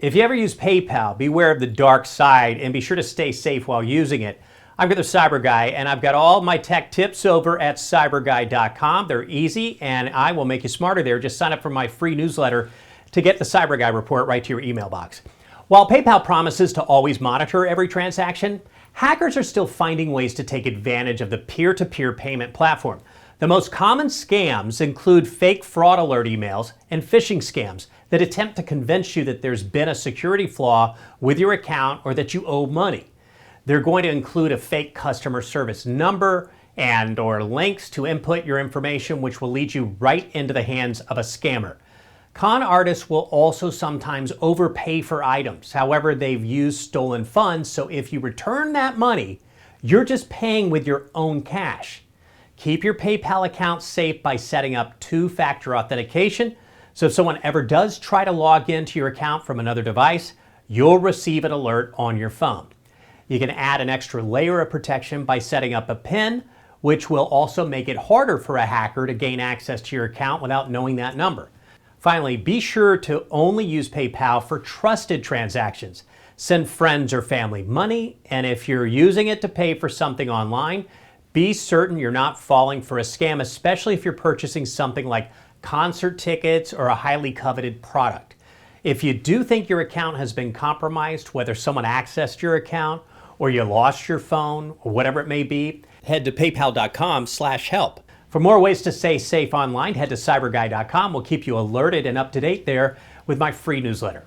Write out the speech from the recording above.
If you ever use PayPal, beware of the dark side and be sure to stay safe while using it. I'm the CyberGuy, and I've got all my tech tips over at cyberguy.com. They're easy, and I will make you smarter there. Just sign up for my free newsletter to get the CyberGuy report right to your email box. While PayPal promises to always monitor every transaction, hackers are still finding ways to take advantage of the peer-to-peer payment platform. The most common scams include fake fraud alert emails and phishing scams that attempt to convince you that there's been a security flaw with your account or that you owe money. They're going to include a fake customer service number or links to input your information, which will lead you right into the hands of a scammer. Con artists will also sometimes overpay for items. However, they've used stolen funds, so if you return that money, you're just paying with your own cash. Keep your PayPal account safe by setting up two-factor authentication, so if someone ever does try to log into your account from another device, you'll receive an alert on your phone. You can add an extra layer of protection by setting up a PIN, which will also make it harder for a hacker to gain access to your account without knowing that number. Finally, be sure to only use PayPal for trusted transactions. Send friends or family money, and if you're using it to pay for something online, be certain you're not falling for a scam, especially if you're purchasing something like concert tickets or a highly coveted product. If you do think your account has been compromised, whether someone accessed your account or you lost your phone or whatever it may be, head to paypal.com/help. For more ways to stay safe online, head to cyberguy.com. We'll keep you alerted and up to date there with my free newsletter.